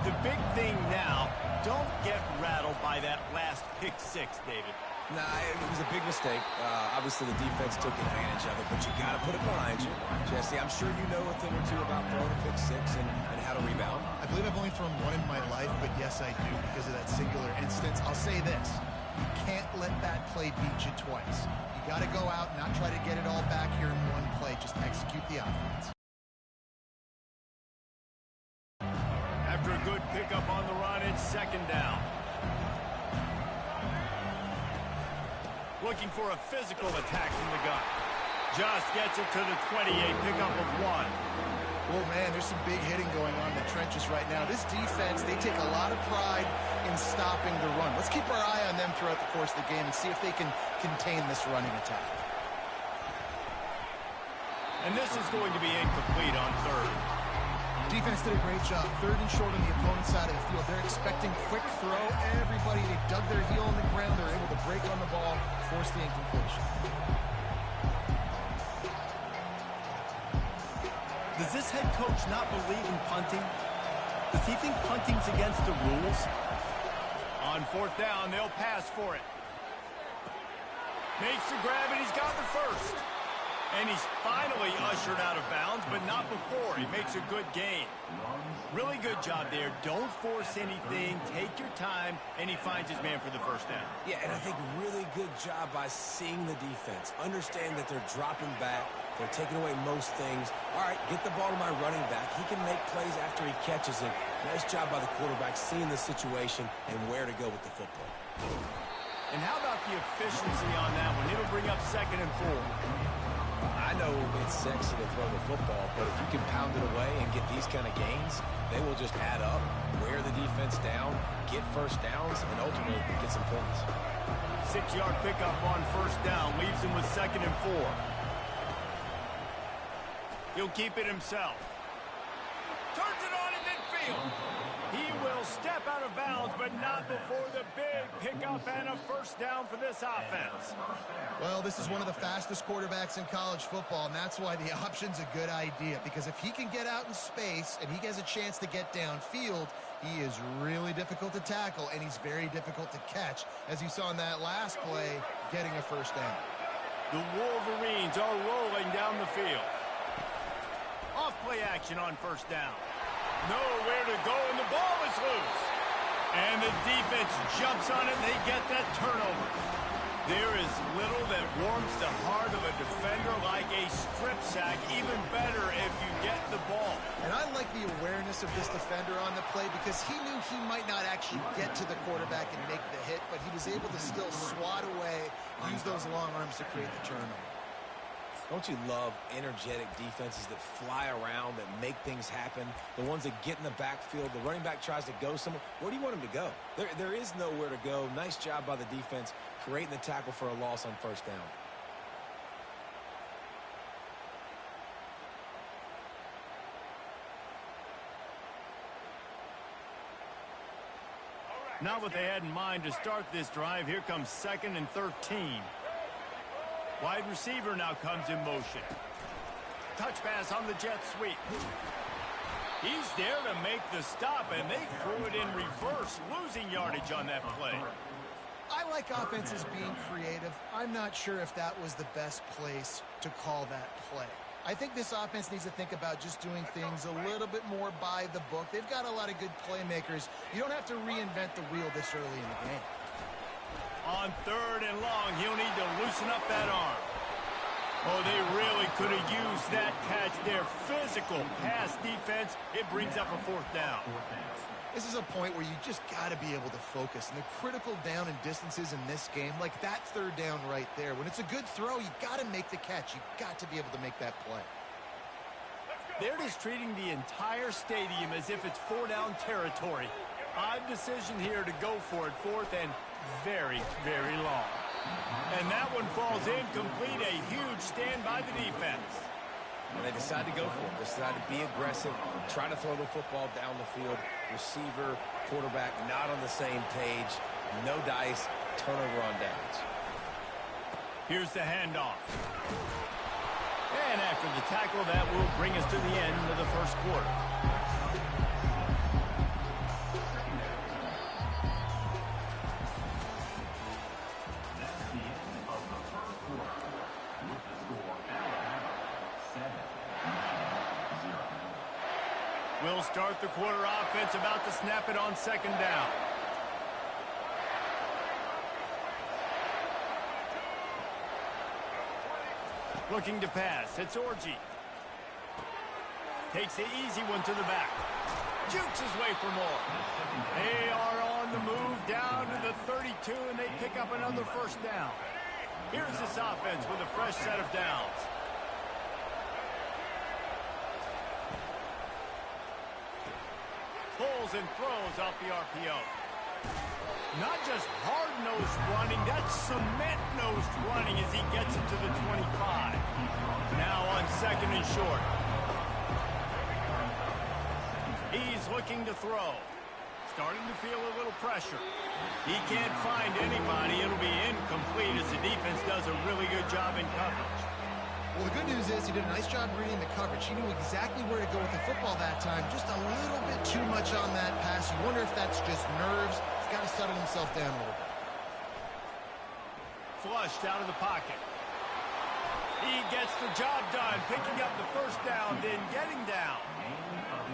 The big thing now, don't get rattled by that last pick six, David. Nah, it was a big mistake. Obviously, the defense took advantage of it, but you got to put it behind you. Jesse, I'm sure you know a thing or two about throwing a pick six and how to rebound. I believe I've only thrown one in my life, but yes, I do because of that singular instance. I'll say this. You can't let that play beat you twice. You got to go out and not try to get it all back here in one play. Just execute the offense. After a good pickup on the run, it's second down. Looking for a physical attack from the gun. Just gets it to the 28, pickup of 1. Oh, man, there's some big hitting going on in the trenches right now. This defense, they take a lot of pride in stopping the run. Let's keep our eye on them throughout the course of the game and see if they can contain this running attack. And this is going to be incomplete on third. Defense did a great job. Third and short on the opponent's side of the field. They're expecting quick throw. Everybody, they dug their heel on the ground. They're able to break on the ball, force the incompletion. Does this head coach not believe in punting? Does he think punting's against the rules? On fourth down, they'll pass for it. Makes the grab, and he's got the first. And he's finally ushered out of bounds, but not before. He makes a good gain. Really good job there. Don't force anything. Take your time, and he finds his man for the first down. Yeah, and I think really good job by seeing the defense. Understand that they're dropping back. They're taking away most things. All right, get the ball to my running back. He can make plays after he catches it. Nice job by the quarterback seeing the situation and where to go with the football. And how about the efficiency on that one? It'll bring up 2nd and 4. I know it's sexy to throw the football, but if you can pound it away and get these kind of gains, they will just add up, wear the defense down, get first downs, and ultimately get some points. 6-yard pickup on first down leaves him with 2nd and 4. He'll keep it himself. Turns it on in midfield. He will step out of bounds, but not before the big pickup and a first down for this offense. Well, this is one of the fastest quarterbacks in college football, and that's why the option's a good idea, because if he can get out in space and he has a chance to get downfield, he is really difficult to tackle, and he's very difficult to catch, as you saw in that last play, getting a first down. The Wolverines are rolling down the field. Off-play action on first down. Nowhere to go, and the ball is loose. And the defense jumps on it, and they get that turnover. There is little that warms the heart of a defender like a strip sack. Even better if you get the ball. And I like the awareness of this defender on the play because he knew he might not actually get to the quarterback and make the hit, but he was able to still swat away, use those long arms to create the turnover. Don't you love energetic defenses that fly around, that make things happen? The ones that get in the backfield, the running back tries to go somewhere. Where do you want him to go? There is nowhere to go. Nice job by the defense creating the tackle for a loss on first down. Not what they had in mind to start this drive. Here comes 2nd and 13. Wide receiver now comes in motion. Touch pass on the jet sweep. He's there to make the stop, and they threw it in reverse, losing yardage on that play. I like offenses being creative. I'm not sure if that was the best place to call that play. I think this offense needs to think about just doing things a little bit more by the book. They've got a lot of good playmakers. You don't have to reinvent the wheel this early in the game. On 3rd and long, he'll need to loosen up that arm. Oh, they really could have used that catch there. Physical pass defense. It brings up a 4th down. This is a point where you just got to be able to focus. And the critical down and distances in this game, like that 3rd down right there, when it's a good throw, you got to make the catch. You got to be able to make that play. They're just treating the entire stadium as if it's 4-down territory. Odd decision here to go for it. 4th and very, very long. And that one falls incomplete. A huge stand by the defense. And they decide to go for it. They decide to be aggressive, try to throw the football down the field. Receiver, quarterback, not on the same page. No dice, turnover on downs. Here's the handoff. And after the tackle, that will bring us to the end of the first quarter. start the quarter offense, about to snap it on second down. Looking to pass. It's Orji. Takes the easy one to the back. Jukes his way for more. They are on the move down to the 32, and they pick up another first down. Here's this offense with a fresh set of downs. Pulls and throws off the RPO. Not just hard-nosed running, that's cement-nosed running as he gets it to the 25. Now on second and short. He's looking to throw. Starting to feel a little pressure. He can't find anybody. It'll be incomplete as the defense does a really good job in coverage. Well, the good news is he did a nice job reading the coverage. He knew exactly where to go with the football that time. Just a little bit too much on that pass. You wonder if that's just nerves. He's got to settle himself down a little bit. Flushed out of the pocket. He gets the job done, picking up the first down, then getting down.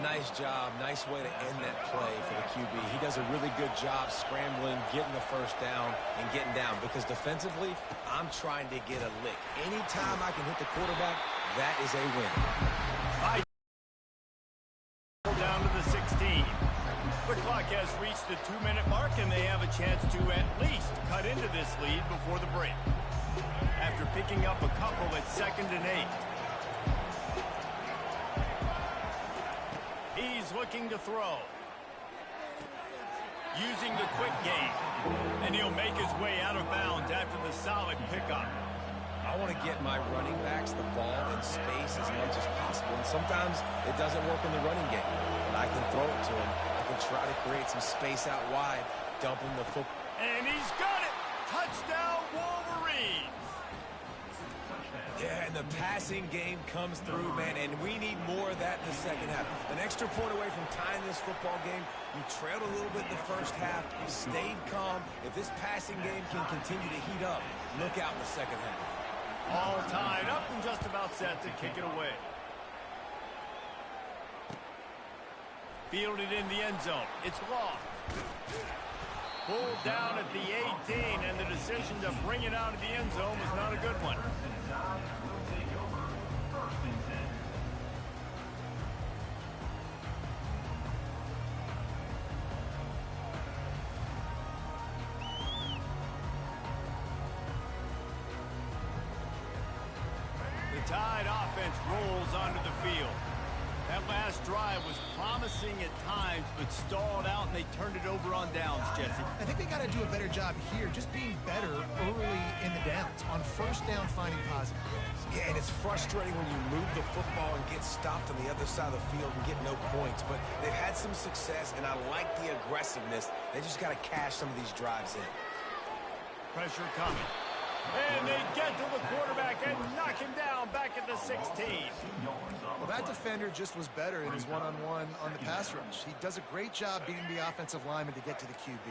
Nice job. Nice way to end that play for the QB. He does a really good job scrambling, getting the first down, and getting down. Because defensively, I'm trying to get a lick. Anytime I can hit the quarterback, that is a win. Down to the 16. The clock has reached the 2-minute mark, and they have a chance to at least cut into this lead before the break. After picking up a couple at 2nd and 8. He's looking to throw. Using the quick game. And he'll make his way out of bounds after the solid pickup. I want to get my running backs the ball in space as much as possible. And sometimes it doesn't work in the running game. But I can throw it to him. I can try to create some space out wide, dump him the football. And he's got it! Touchdown, Wolverines! Yeah, and the passing game comes through, man, and we need more of that in the second half. An extra point away from tying this football game. You trailed a little bit in the first half, stayed calm. If this passing game can continue to heat up, look out in the second half. All tied up and just about set to kick it away. Fielded in the end zone. It's long. Pulled down at the 18, and the decision to bring it out of the end zone was not a good one. The Tide offense rolls onto the field. That last drive was promising at times, but stalled out, and they turned it over on downs, Jesse. I think they got to do a better job here, just being better early in the downs. On first down, finding positive plays. Yeah, and it's frustrating when you move the football and get stopped on the other side of the field and get no points. But they've had some success, and I like the aggressiveness. They just got to cash some of these drives in. Pressure coming. And they get to the quarterback and knock him down back at the 16. Well, that defender just was better in his one-on-one on the pass rush. He does a great job beating the offensive lineman to get to the QB.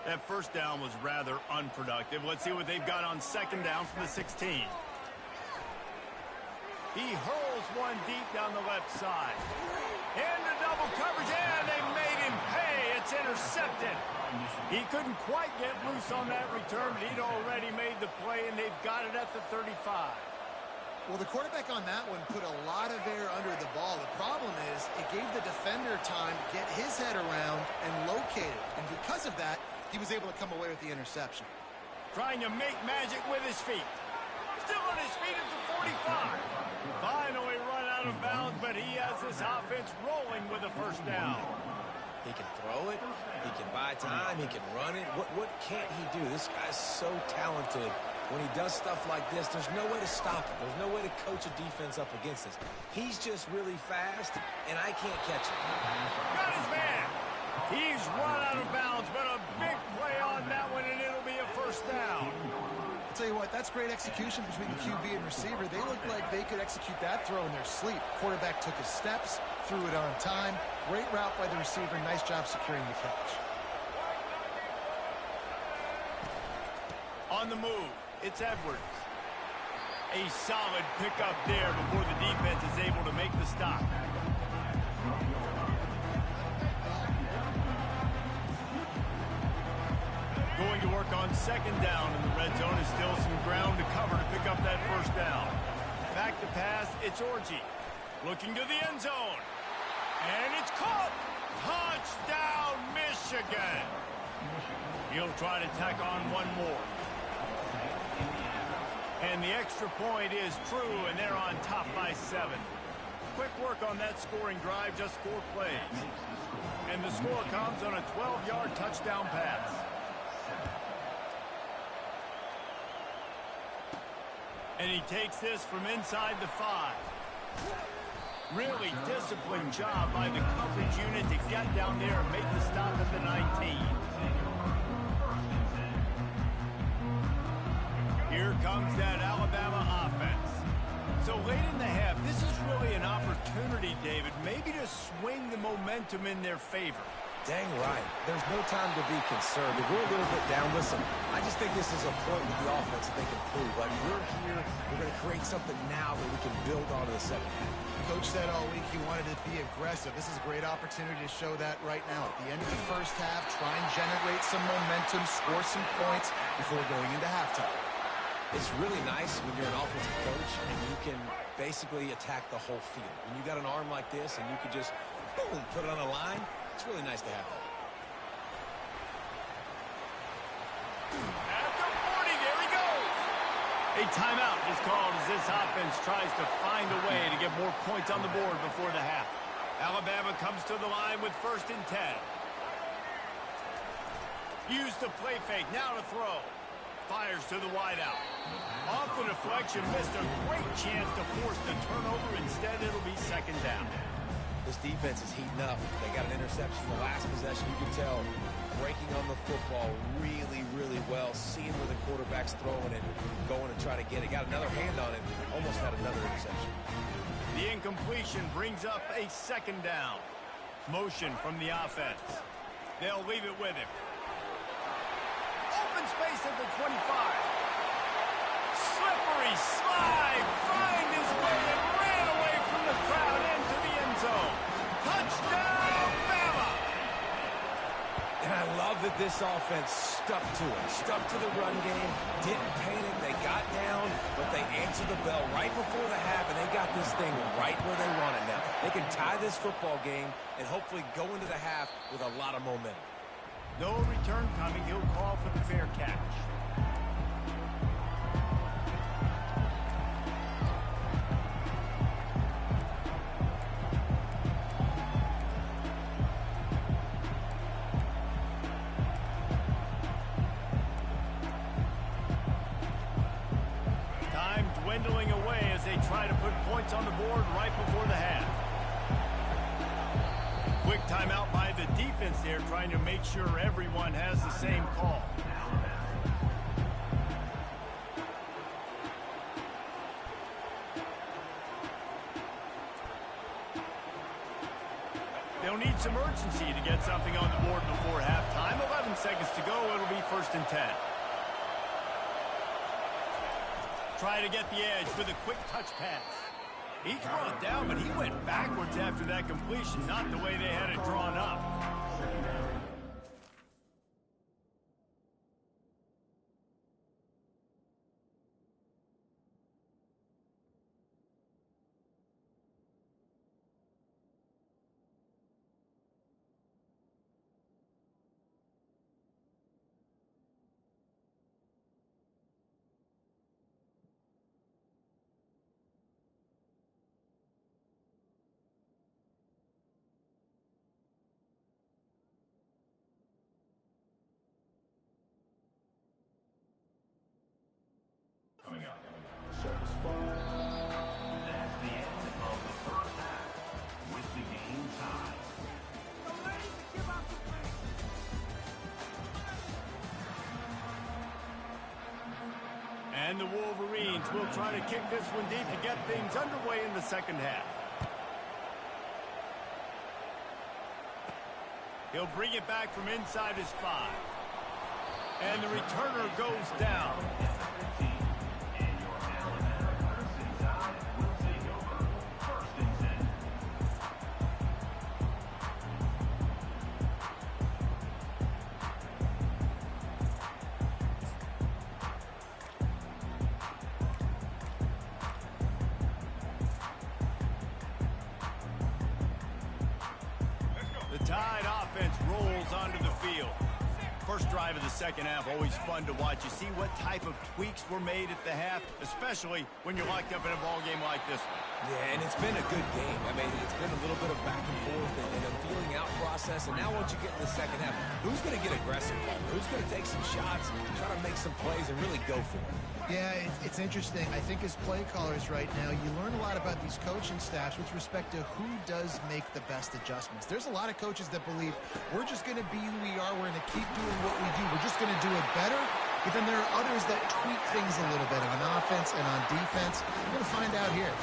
That first down was rather unproductive. Let's see what they've got on second down from the 16. He hurls one deep down the left side. Into double coverage, and they made him pay. It's intercepted. He couldn't quite get loose on that return, but he'd already made the play, and they've got it at the 35. Well, the quarterback on that one put a lot of air under the ball. The problem is it gave the defender time to get his head around and locate it. And because of that, he was able to come away with the interception. Trying to make magic with his feet. Still on his feet at the 45. Finally run out of bounds, but he has this offense rolling with a first down. He can throw it. He can buy time. He can run it. What can't he do? This guy's so talented. When he does stuff like this, there's no way to stop it. There's no way to coach a defense up against this. He's just really fast, and I can't catch him. Got his man. He's run out of bounds, but a big play on that one, and it'll be a first down. I'll tell you what, that's great execution between the QB and receiver. They looked like they could execute that throw in their sleep. Quarterback took his steps, threw it on time. Great route by the receiver. Nice job securing the catch. On the move, it's Edwards. A solid pickup there before the defense is able to make the stop. second down, and the red zone is still some ground to cover to pick up that first down. Back to pass, it's Orji. Looking to the end zone. And it's caught. Touchdown, Michigan. He'll try to tack on one more. And the extra point is true, and they're on top by 7. Quick work on that scoring drive, just 4 plays. And the score comes on a 12-yard touchdown pass. And he takes this from inside the 5. Really disciplined job by the coverage unit to get down there and make the stop at the 19. Here comes that Alabama offense. So late in the half, this is really an opportunity, David, maybe to swing the momentum in their favor. Dang right. There's no time to be concerned. If we're a little bit down, listen, I just think this is a point with the offense that they can prove. Like, we're here, we're going to create something now that we can build on in the second half. Coach said all week he wanted to be aggressive. This is a great opportunity to show that right now. At the end of the first half, try and generate some momentum, score some points before going into halftime. It's really nice when you're an offensive coach and you can basically attack the whole field. When you got an arm like this and you can just, boom, put it on a line, it's really nice to have that. At the 40, there he goes. A timeout is called as this offense tries to find a way to get more points on the board before the half. Alabama comes to the line with 1st and 10. Use the play fake, now to throw. Fires to the wideout. Off the deflection, missed a great chance to force the turnover. Instead, it'll be 2nd down. This defense is heating up. They got an interception the last possession. You can tell breaking on the football really, really well. Seeing where the quarterback's throwing it, going to try to get it. Got another hand on it. Almost had another interception. The incompletion brings up a 2nd down. Motion from the offense. They'll leave it with him. Open space at the 25. Slippery slide. Find his way and ran away from the crowd into the end zone. Touchdown, Bama! And I love that this offense stuck to it. Stuck to the run game. Didn't panic. They got down, but they answered the bell right before the half, and they got this thing right where they want it now. They can tie this football game and hopefully go into the half with a lot of momentum. No return coming. He'll call for the fair catch. Time dwindling away as they try to put points on the board right before the half. Quick timeout by the defense there, trying to make sure everyone has the same call. They'll need some urgency to get something on the board before halftime. 11 seconds to go. It'll be 1st and 10. Try to get the edge with a quick touch pass. He's brought down, but he went backwards after that completion, not the way they had it drawn up. Coming up. That's the end of the first half with the game tied. And the Wolverines will try to kick this one deep to get things underway in the second half. He'll bring it back from inside his 5. And the returner goes down. Tide offense rolls onto the field. First drive of the second half, always fun to watch. You see what type of tweaks were made at the half, especially when you're locked up in a ball game like this one. Yeah, and it's been a good game. I mean, it's been a little bit of back and forth and a feeling out process. And now once you get in the second half, who's going to get aggressive? Who's going to take some shots, try to make some plays, and really go for it? Yeah, it's interesting. I think as play callers right now, you learn a lot about these coaching staffs with respect to who does make the best adjustments. There's a lot of coaches that believe we're just going to be who we are. We're going to keep doing what we do. We're just going to do it better. But then there are others that tweak things a little bit on offense and on defense. We're going to find out here.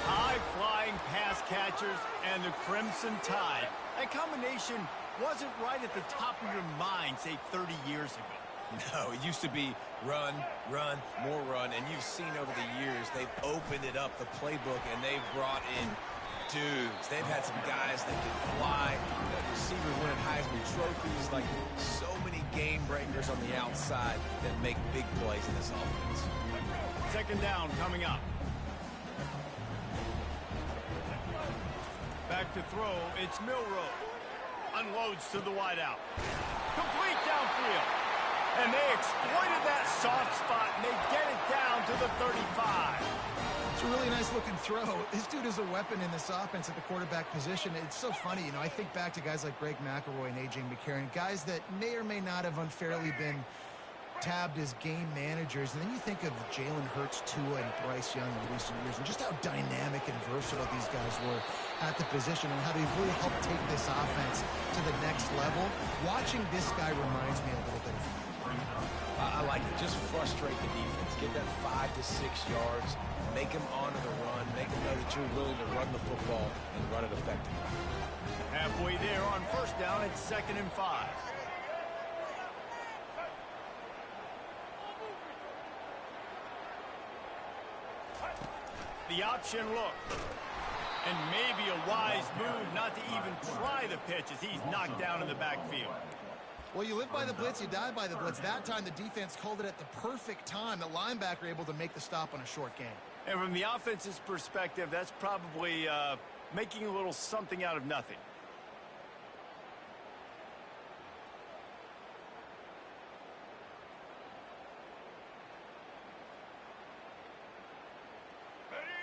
High-flying pass catchers and the Crimson Tide. That combination wasn't right at the top of your mind, say, 30 years ago. No, it used to be run, run, more run, and you've seen over the years they've opened it up, the playbook, and they've brought in dudes. They've had some guys that can fly, receivers winning Heisman trophies, like so many game breakers on the outside that make big plays in this offense. Second down coming up. Back to throw, it's Milroe. Unloads to the wideout. Complete downfield. And they exploited that soft spot, and they get it down to the 35. It's a really nice-looking throw. This dude is a weapon in this offense at the quarterback position. It's so funny, you know, I think back to guys like Greg McElroy and A.J. McCarron, guys that may or may not have unfairly been tabbed as game managers. And then you think of Jalen Hurts, Tua, and Bryce Young in recent years, and just how dynamic and versatile these guys were at the position and how they really helped take this offense to the next level. Watching this guy reminds me a little bit of him. I like it. Just frustrate the defense. Get that 5 to 6 yards. Make them honor the run. Make them know that you're willing to run the football and run it effectively. Halfway there on first down, it's 2nd and 5. The option look. And maybe a wise move not to even try the pitch as he's knocked down in the backfield. Well, you live by the blitz, you die by the blitz. That time, the defense called it at the perfect time. The linebacker able to make the stop on a short gain. And from the offense's perspective, that's probably making a little something out of nothing.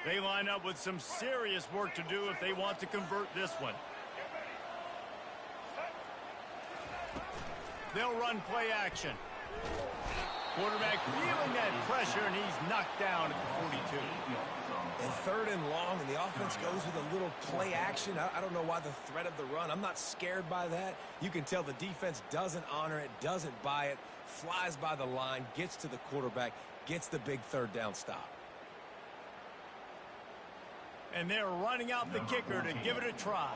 They line up with some serious work to do if they want to convert this one. They'll run play action. Quarterback feeling that pressure, and he's knocked down at the 42. And 3rd and long, and the offense goes with a little play action. I don't know why the threat of the run. I'm not scared by that. You can tell the defense doesn't honor it, doesn't buy it, flies by the line, gets to the quarterback, gets the big 3rd down stop. And they're running out the kicker to give it a try.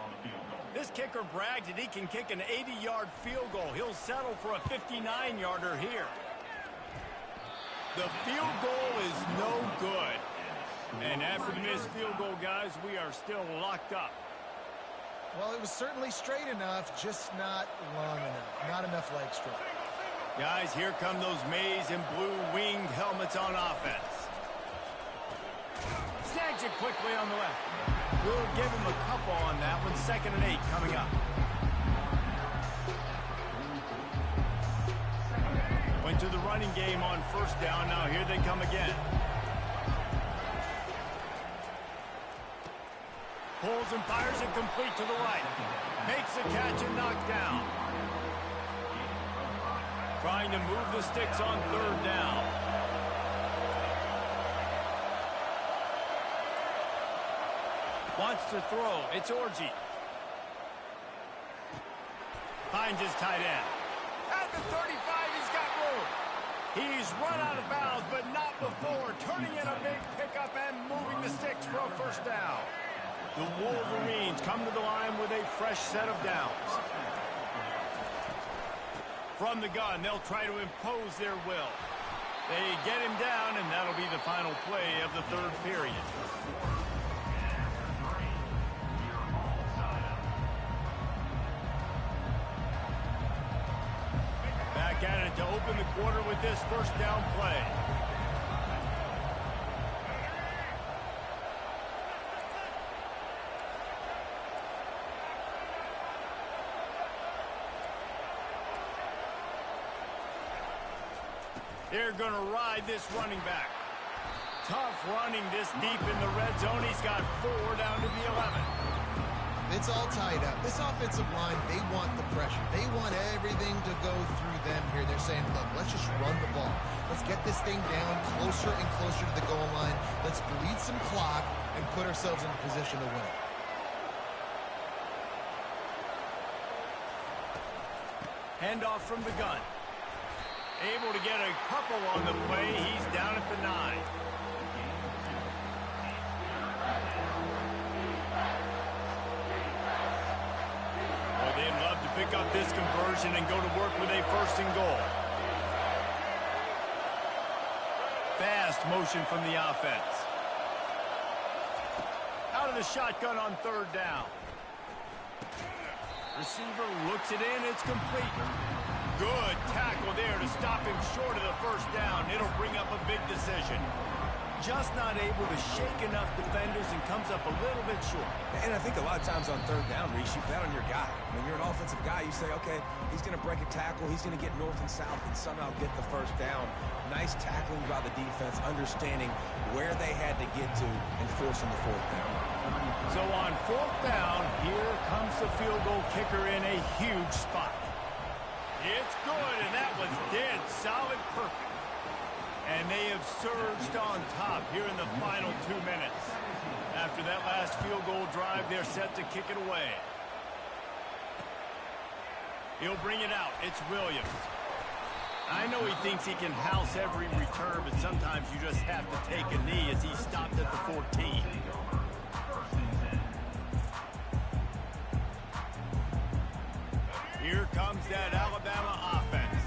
This kicker brags that he can kick an 80-yard field goal. He'll settle for a 59-yarder here. The field goal is no good. And after the missed field goal, guys, we are still locked up. Well, it was certainly straight enough, just not long enough. Not enough leg stroke. Guys, here come those maize and blue winged helmets on offense. Snags it quickly on the left. We'll give him a couple on that one. 2nd and 8 coming up. Went to the running game on first down. Now here they come again. Pulls and fires it complete to the right. Makes the catch and knocked down. Trying to move the sticks on 3rd down. Wants to throw. It's Orji. Finds his tight end. At the 35, he's got room. He's run out of bounds, but not before. Turning in a big pickup and moving the sticks for a first down. The Wolverines come to the line with a fresh set of downs. From the gun, they'll try to impose their will. They get him down, and that'll be the final play of the 3rd period. Back at it to open the quarter with this first down play. They're going to ride this running back. Tough running this deep in the red zone. He's got 4 down to the 11. It's all tied up. This offensive line, they want the pressure. They want everything to go through them here. They're saying, look, let's just run the ball. Let's get this thing down closer and closer to the goal line. Let's bleed some clock and put ourselves in a position to win. Handoff from the gun. Able to get a couple on the play. He's down at the 9. Well, they'd love to pick up this conversion and go to work with a 1st and goal. Fast motion from the offense. Out of the shotgun on 3rd down. Receiver looks it in. It's complete. Good tackle there to stop him short of the 1st down. It'll bring up a big decision. Just not able to shake enough defenders and comes up a little bit short. And I think a lot of times on 3rd down, Reese, you bet on your guy. When you're an offensive guy, you say, okay, he's going to break a tackle. He's going to get north and south and somehow get the 1st down. Nice tackling by the defense, understanding where they had to get to and forcing the 4th down. So on 4th down, here comes the field goal kicker in a huge spot. It's good, and that was dead solid perfect. And they have surged on top here in the final 2 minutes. After that last field goal drive, they're set to kick it away. He'll bring it out. It's Williams. I know he thinks he can house every return, but sometimes you just have to take a knee as he stopped at the 14. Here comes that Alabama offense.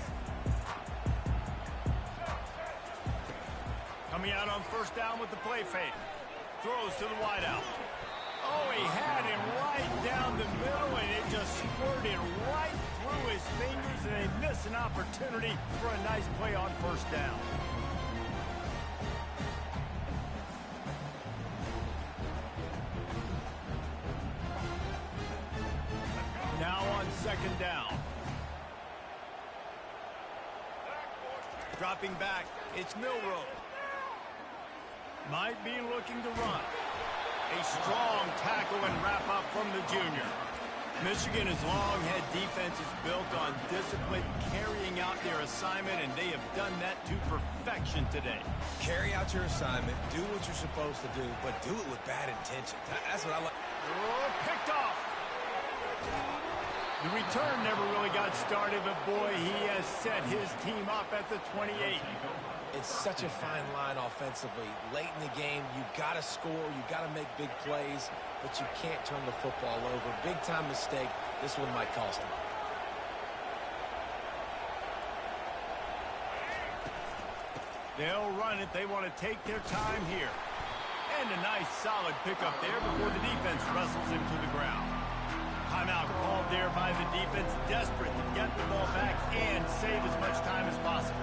Coming out on 1st down with the play fake. Throws to the wideout. Oh, he had him right down the middle, and it just squirted right through his fingers, and they miss an opportunity for a nice play on 1st down. Now on 2nd down. Dropping back, it's Milroe. Might be looking to run. A strong tackle and wrap up from the junior. Michigan's long-head defense is built on discipline, carrying out their assignment, and they have done that to perfection today. Carry out your assignment, do what you're supposed to do, but do it with bad intention. That's what I like. Oh, picked off. The return never really got started, but boy, he has set his team up at the 28. It's such a fine line offensively. Late in the game, you got to score, you got to make big plays, but you can't turn the football over. Big-time mistake. This one might cost him. They'll run it. They want to take their time here. And a nice solid pickup there before the defense wrestles him to the ground. Timeout called there by the defense, desperate to get the ball back and save as much time as possible.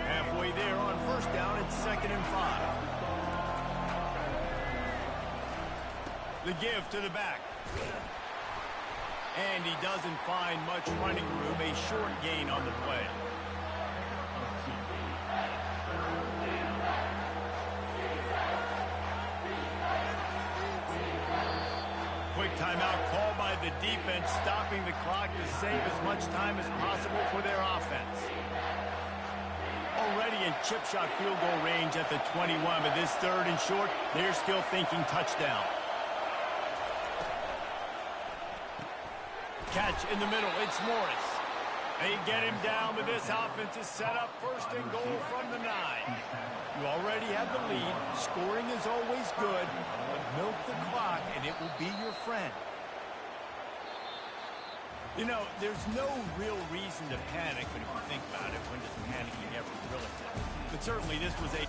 Halfway there on 1st down, it's 2nd and 5. The give to the back. And he doesn't find much running room, a short gain on the play. Quick timeout called by the defense, stopping the clock to save as much time as possible for their offense. Already in chip shot field goal range at the 21, but this 3rd and short, they're still thinking touchdown. Catch in the middle, it's Morris. They get him down, but this offense is set up 1st and goal from the 9. You already have the lead. Scoring is always good, but milk the clock and it will be your friend. You know, there's no real reason to panic, but if you think about it, when does panicking ever really do? But certainly this was a...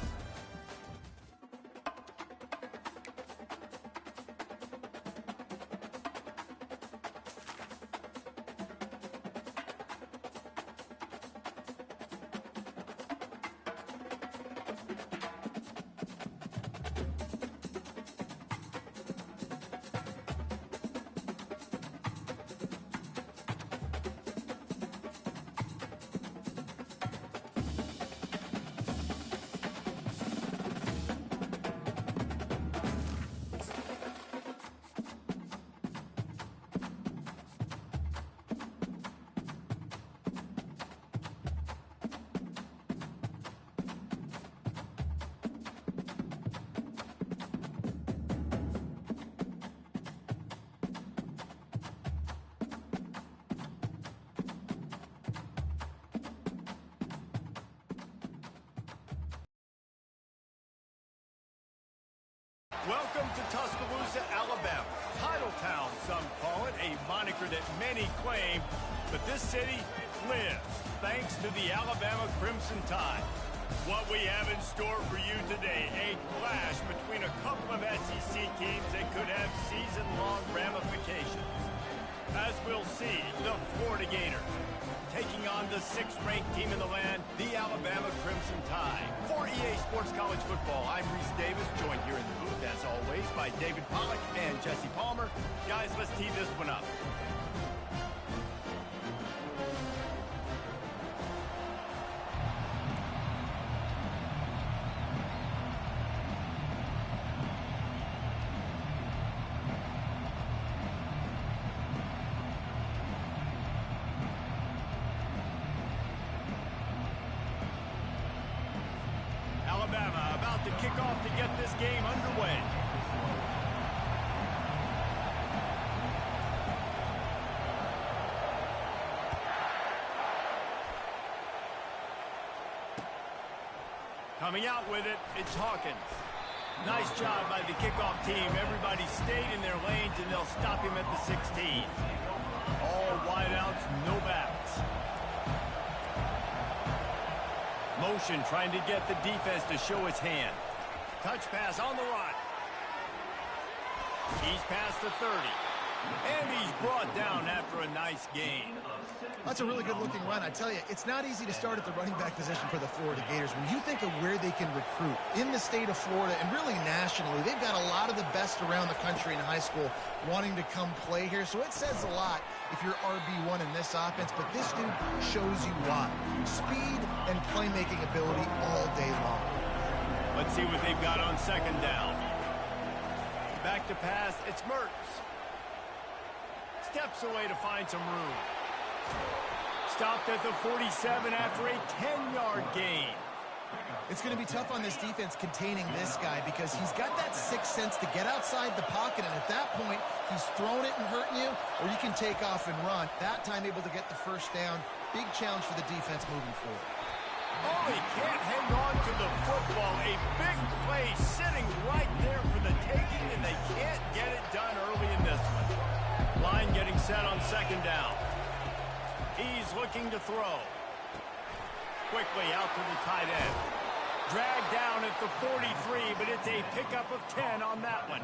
Welcome to Tuscaloosa, Alabama. Title Town, some call it, a moniker that many claim, but this city lives thanks to the Alabama Crimson Tide. What we have in store for you today, a clash between a couple of SEC teams that could have season-long ramifications. As we'll see, the Florida Gators taking on the 6th-ranked team in the land, the Alabama Crimson Tide. For EA Sports College Football, I'm Reese Davis, joined here in the booth, as always, by David Pollack and Jesse Palmer. Guys, let's tee this one up. Alabama about to kick off to get this game underway. Coming out with it, it's Hawkins. Nice job by the kickoff team. Everybody stayed in their lanes, and they'll stop him at the 16. All wideouts, no backs. Motion trying to get the defense to show his hand. Touch pass on the run. He's past the 30. And he's brought down after a nice gain. That's a really good-looking run. I tell you, it's not easy to start at the running back position for the Florida Gators. When you think of where they can recruit in the state of Florida and really nationally, they've got a lot of the best around the country in high school wanting to come play here. So it says a lot if you're RB1 in this offense, but this dude shows you why. Speed and playmaking ability all day long. Let's see what they've got on 2nd down. Back to pass, it's Mertz. Steps away to find some room. Stopped at the 47 after a 10-yard gain. It's going to be tough on this defense containing this guy because he's got that sixth sense to get outside the pocket, and at that point, he's throwing it and hurting you, or you can take off and run. That time able to get the first down. Big challenge for the defense moving forward. Oh, he can't hang on to the football. A big play sitting right there for the taking, and they can't get it done early in this one. Line getting set on 2nd down. He's looking to throw. Quickly out to the tight end. Dragged down at the 43, but it's a pickup of 10 on that one.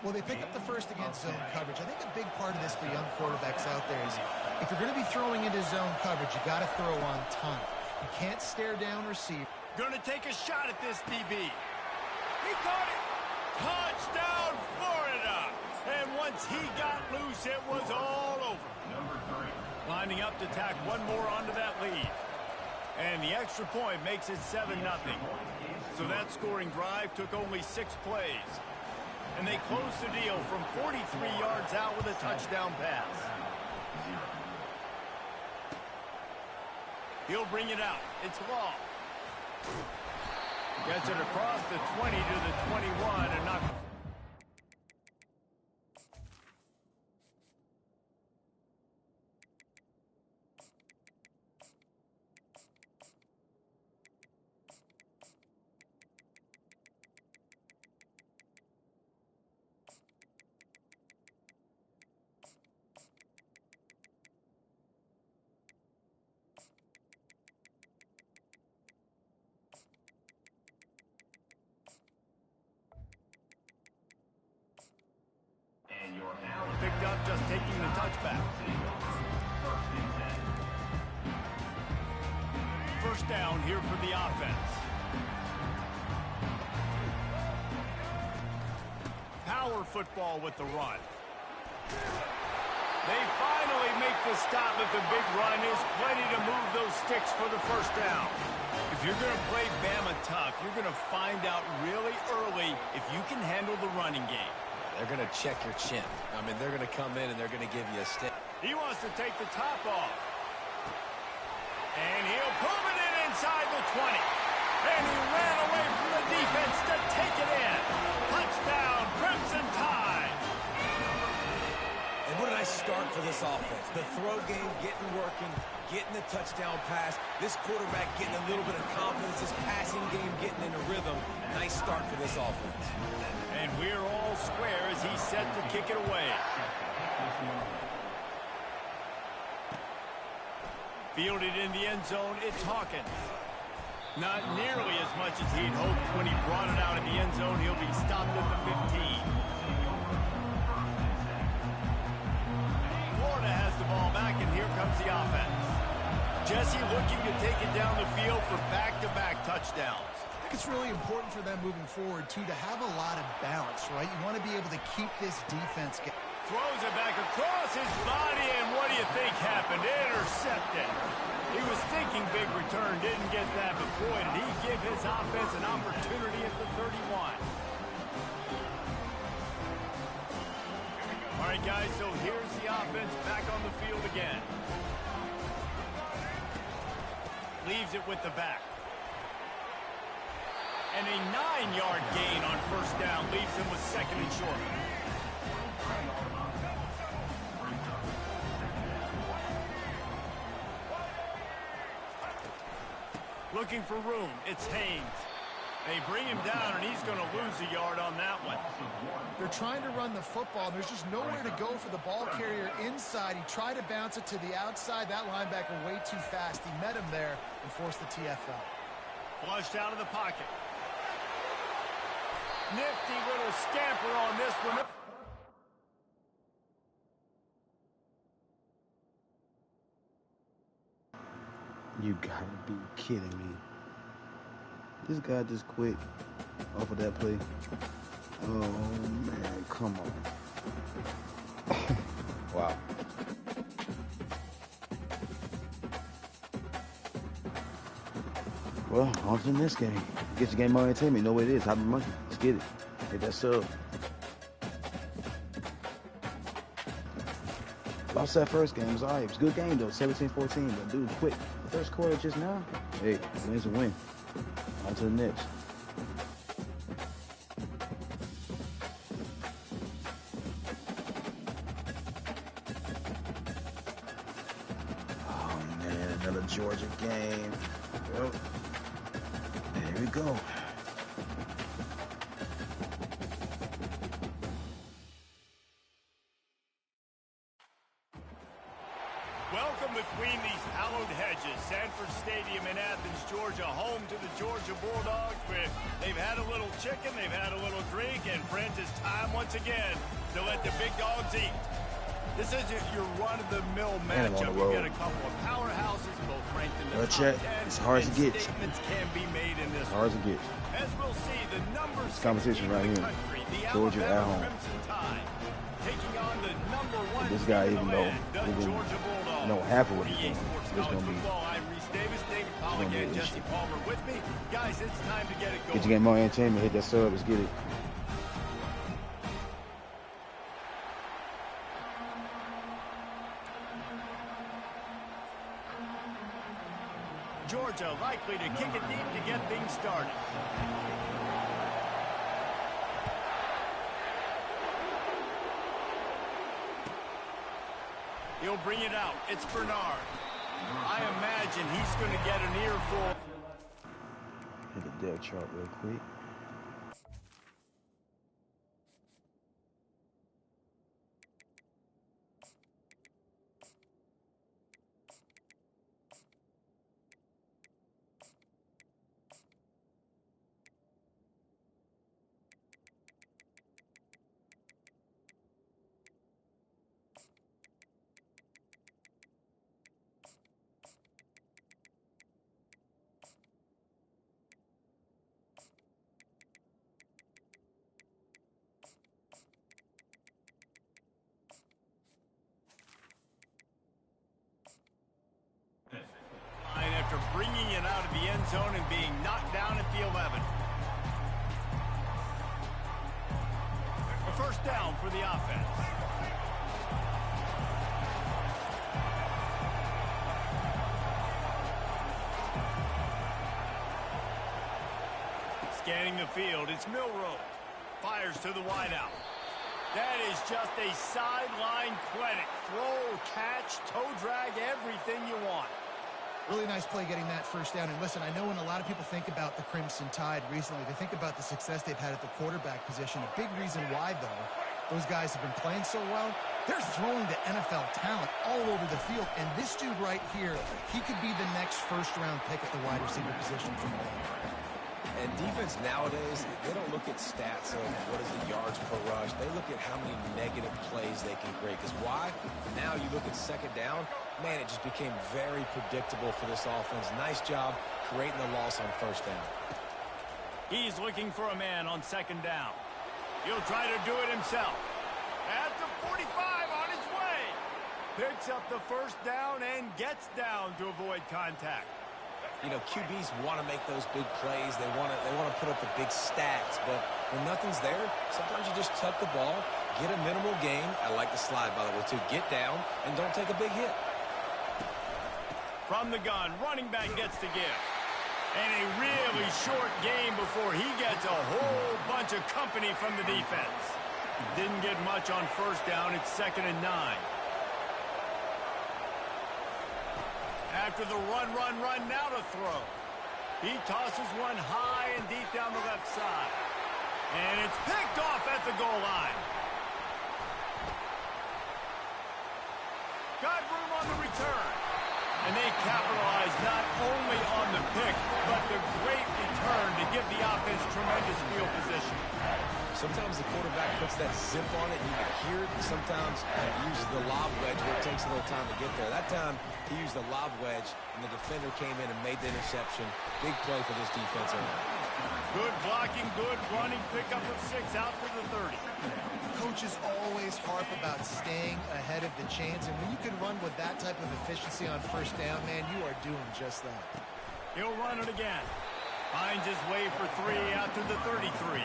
Well, they pick up the first against zone coverage. I think a big part of this for young quarterbacks out there is if you're going to be throwing into zone coverage, you got to throw on time. You can't stare down receiver. Going to take a shot at this DB. He caught it. Touchdown, Florida. And once he got loose, it was all over. Lining up to tack one more onto that lead. And the extra point makes it 7-0. So that scoring drive took only 6 plays. And they closed the deal from 43 yards out with a touchdown pass. He'll bring it out. It's Law. Gets it across the 20 to the 21 and not... Picked up, just taking the touchback. First down here for the offense. Power football with the run. They finally make the stop, but the big run is plenty to move those sticks for the first down. If you're going to play Bama tough, you're going to find out really early if you can handle the running game. They're going to check your chin. I mean, they're going to come in and they're going to give you a stick. He wants to take the top off. And he'll pull it in inside the 20. And he ran away from the defense to take it in. Touchdown, Crimson Tide. And what a nice start for this offense. The throw game getting working, getting the touchdown pass. This quarterback getting a little bit of confidence. This passing game getting into rhythm. Nice start for this offense. And we're all square as he's set to kick it away. Fielded in the end zone, it's Hawkins. Not nearly as much as he'd hoped when he brought it out in the end zone. He'll be stopped at the 15. Florida has the ball back, and here comes the offense. Jesse looking to take it down the field for back-to-back touchdowns. I think it's really important for them moving forward, too, to have a lot of balance, right? You want to be able to keep this defense. Throws it back across his body, and what do you think happened? Intercepted. He was thinking big return, didn't get that, but boy, did he give his offense an opportunity at the 31. All right, guys, so here's the offense back on the field again. Leaves it with the back. And a 9-yard gain on first down leaves him with second and short. Looking for room, it's Haynes. They bring him down, and he's going to lose a yard on that one. They're trying to run the football. There's just nowhere to go for the ball carrier inside. He tried to bounce it to the outside. That linebacker way too fast. He met him there and forced the TFL. Flushed out of the pocket. Nifty little scamper on this one. You gotta be kidding me. This guy just quit off of that play. Oh, man, come on. Wow. Well, on to the next game. Get your game on entertainment. You know what it is. Hobby Monkey. Let's get it. Hit that sub. Lost that first game. It was all right. It was a good game, though. 17-14. But dude, quit. First quarter just now. Hey, win's a win. On to the next. Oh, man. Another Georgia game. Well, there we go. Welcome between these hallowed hedges. Sanford Stadium in Athens, Georgia, home to the Georgia Bulldogs. They've had a little chicken, they've had a little drink, and friends, it's time once again to let the big dogs eat. This isn't your run-of-the-mill matchup. You get a couple of powerhouses, both ranked in the top 10. It's hard to get. Statements can be made in this Hard to get. As we'll see, the number 6 competition right here. country, the Georgia at Alabama home. Crimson Tide, taking on the number 1 This guy, team in even the though land, the we didn't Georgia Bulldogs. know half of what he's 48 doing, Sports it's College gonna be- Football. I'm Reese Davis, David Pollock, gonna be and an Jesse issue. Palmer with me. Guys, it's time to get it going. Get your game on entertainment. Hit that sub. Let's get it. Georgia likely to kick it deep to get things started. He'll bring it out. It's Bernard. I imagine he's going to get an earful. Hit the depth chart real quick. After bringing it out of the end zone and being knocked down at the 11. A first down for the offense. Scanning the field, it's Milroe. Fires to the wideout. That is just a sideline clinic. Throw, catch, toe drag, everything you want. Really nice play getting that first down. And listen, I know when a lot of people think about the Crimson Tide recently, they think about the success they've had at the quarterback position. A big reason why, though, those guys have been playing so well, they're throwing to NFL talent all over the field. And this dude right here, he could be the next first-round pick at the wide receiver position for me. And defense nowadays, they don't look at stats of what is the yards per rush. They look at how many negative plays they can create. Because why? Now you look at second down, man, it just became very predictable for this offense. Nice job creating the loss on first down. He's looking for a man on second down. He'll try to do it himself. At the 45 on his way. Picks up the first down and gets down to avoid contact. You know, QBs want to make those big plays. They want to put up the big stats. But when nothing's there, sometimes you just tuck the ball, get a minimal gain. I like the slide, by the way, too. Get down and don't take a big hit. From the gun, running back gets to give. And a really short game before he gets a whole bunch of company from the defense. Didn't get much on first down. It's 2nd and 9. After the run, now to throw. He tosses one high and deep down the left side. And it's picked off at the goal line. Got room on the return. And they capitalize not only on the pick, but the great return to give the offense tremendous field position. Sometimes the quarterback puts that zip on it and you can hear it. And sometimes he uses the lob wedge where it takes a little time to get there. That time he used the lob wedge and the defender came in and made the interception. Big play for this defense. Good blocking, good running, pickup of 6 out to the 30. Coaches always harp about staying ahead of the chains, and when you can run with that type of efficiency on first down, man, you are doing just that. He'll run it again. Finds his way for 3 out to the 33.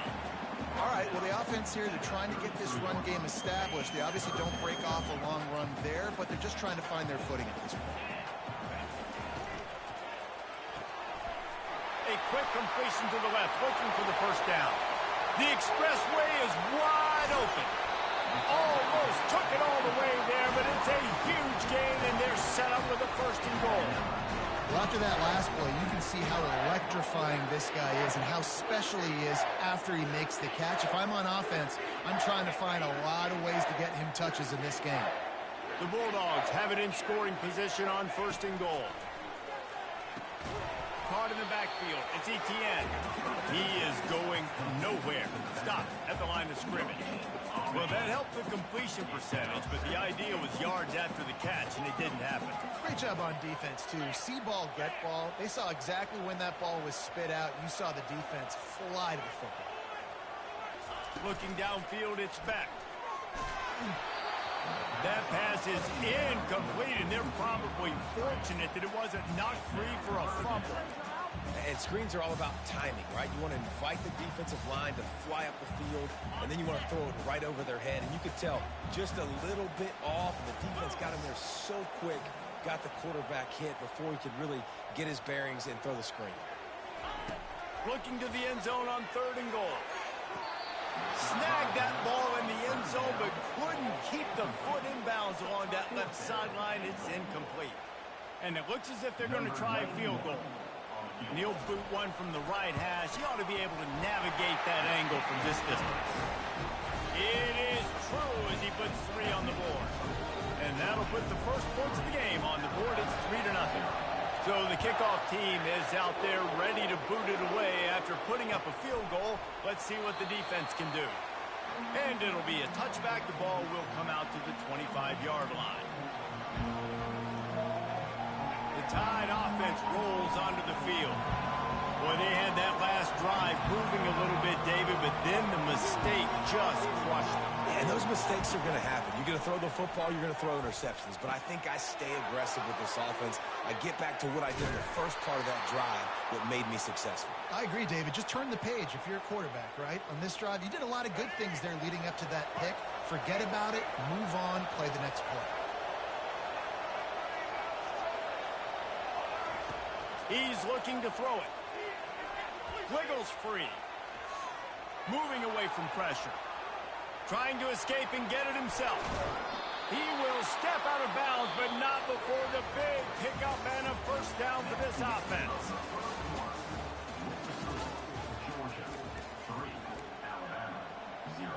All right, well, the offense here, they're trying to get this run game established. They obviously don't break off a long run there, but they're just trying to find their footing at this point. A quick completion to the left, looking for the first down. The expressway is wide open. Almost took it all the way there, but it's a huge gain, and they're set up with a 1st and goal. Well, after that last play, you can see how electrifying this guy is and how special he is after he makes the catch. If I'm on offense, I'm trying to find a lot of ways to get him touches in this game. The Bulldogs have it in scoring position on 1st and goal. Caught in the backfield. It's Etienne. He is going nowhere. Stop at the line of scrimmage. Well, that helped the completion percentage, but the idea was yards after the catch, and it didn't happen. Great job on defense, too. See ball, get ball. They saw exactly when that ball was spit out. You saw the defense fly to the football. Looking downfield, it's Beck. That pass is incomplete, and they're probably fortunate that it wasn't knocked free for a fumble. And screens are all about timing, right? You want to invite the defensive line to fly up the field, and then you want to throw it right over their head. And you could tell just a little bit off, and the defense got him there so quick, got the quarterback hit before he could really get his bearings and throw the screen. Looking to the end zone on 3rd and goal. Snagged that ball in the end zone, but couldn't keep the foot in bounds along that left sideline. It's incomplete. And it looks as if they're going to try a field goal. And he'll boot one from the right hash. He ought to be able to navigate that angle from this distance. It is true as he puts 3 on the board. And that'll put the first points of the game on the board. It's 3-0. So the kickoff team is out there ready to boot it away after putting up a field goal. Let's see what the defense can do. And it'll be a touchback. The ball will come out to the 25-yard line. The Tide offense rolls onto the field. Boy, they had that last drive moving a little bit, David, but then the mistake just crushed them. Yeah, and those mistakes are going to happen. You're going to throw the football, you're going to throw interceptions. But I think I stay aggressive with this offense. I get back to what I did in the first part of that drive that made me successful. I agree, David. Just turn the page if you're a quarterback, right? On this drive, you did a lot of good things there leading up to that pick. Forget about it, move on, play the next play. He's looking to throw it. Wiggles free. Moving away from pressure. Trying to escape and get it himself. He will step out of bounds, but not before the big pickup and a first down for this offense. Georgia, 3. Alabama, 0.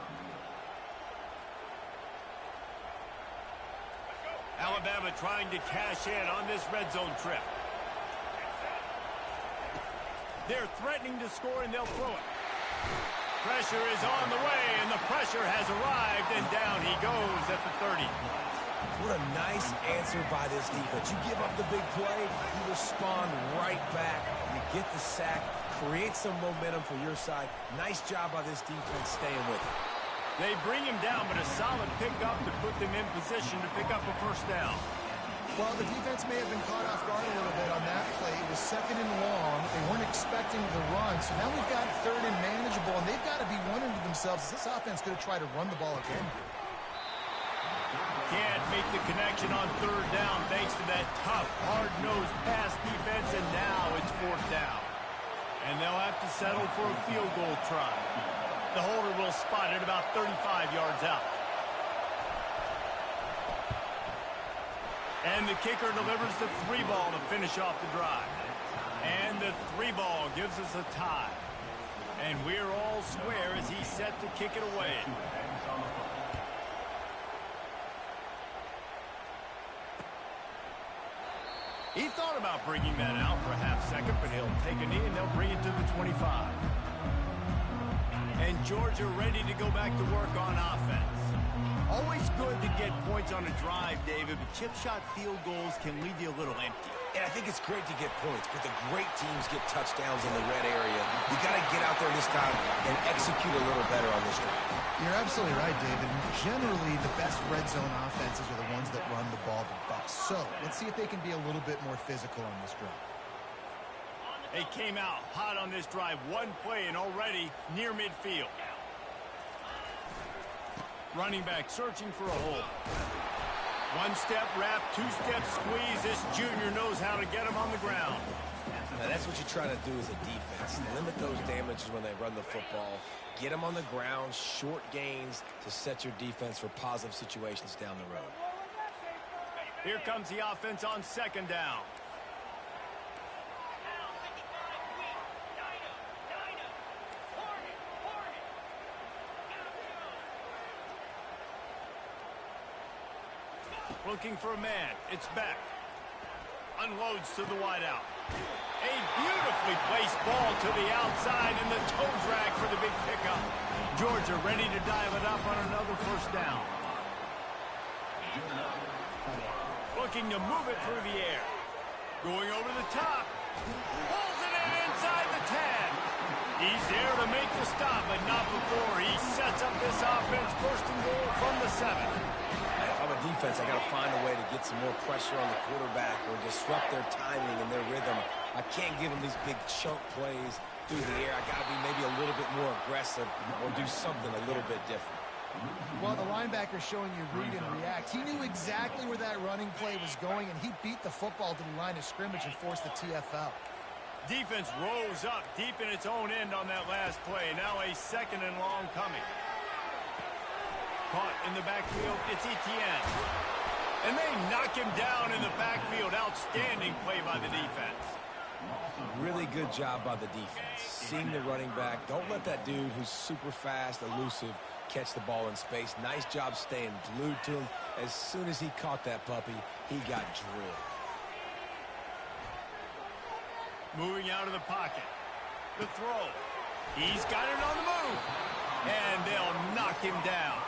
Alabama trying to cash in on this red zone trip. They're threatening to score, and they'll throw it. Pressure is on the way, and the pressure has arrived, and down he goes at the 30. What a nice answer by this defense. You give up the big play, you respond right back. You get the sack, create some momentum for your side. Nice job by this defense staying with it. They bring him down, but a solid pickup to put them in position to pick up a first down. Well, the defense may have been caught off guard a little bit on that play. It was 2nd and long. They weren't expecting the run. So now we've got 3rd and manageable, and they've got to be wondering to themselves, is this offense going to try to run the ball again? Can't make the connection on 3rd down thanks to that tough, hard-nosed pass defense, and now it's 4th down. And they'll have to settle for a field goal try. The holder will spot it about 35 yards out. And the kicker delivers the 3 ball to finish off the drive. And the 3 ball gives us a tie. And we're all square as he's set to kick it away. He thought about bringing that out for a half second, but he'll take a knee and they'll bring it to the 25. And Georgia ready to go back to work on offense. Always good to get points on a drive, David, but chip shot field goals can leave you a little empty. And I think it's great to get points, but the great teams get touchdowns in the red area. You got to get out there this time and execute a little better on this drive. You're absolutely right, David. Generally, the best red zone offenses are the ones that run the ball the best. So let's see if they can be a little bit more physical on this drive. They came out hot on this drive. 1 play and already near midfield. Running back searching for a hole. 1-step wrap, 2-step squeeze. This junior knows how to get him on the ground. Now that's what you try to do as a defense. Limit those damages when they run the football. Get them on the ground, short gains to set your defense for positive situations down the road. Here comes the offense on 2nd down. Looking for a man. It's back. Unloads to the wideout. A beautifully placed ball to the outside and the toe drag for the big pickup. Georgia ready to dive it up on another first down. Looking to move it through the air. Going over the top. Pulls it in inside the 10. He's there to make the stop, but not before he sets up this offense 1st and goal from the 7. If I'm a defense, I got to find a way to get some more pressure on the quarterback or disrupt their timing and their rhythm. I can't give them these big chunk plays through the air. I got to be maybe a little bit more aggressive or do something a little bit different. Well, the linebacker showing you read and react. He knew exactly where that running play was going, and he beat the football to the line of scrimmage and forced the TFL. Defense rose up deep in its own end on that last play. Now a 2nd and long coming. Caught in the backfield, it's Etienne. And they knock him down in the backfield. Outstanding play by the defense. Really good job by the defense. Seeing the running back. Don't let that dude who's super fast, elusive, catch the ball in space. Nice job staying glued to him. As soon as he caught that puppy, he got drilled. Moving out of the pocket. The throw. He's got it on the move. And they'll knock him down.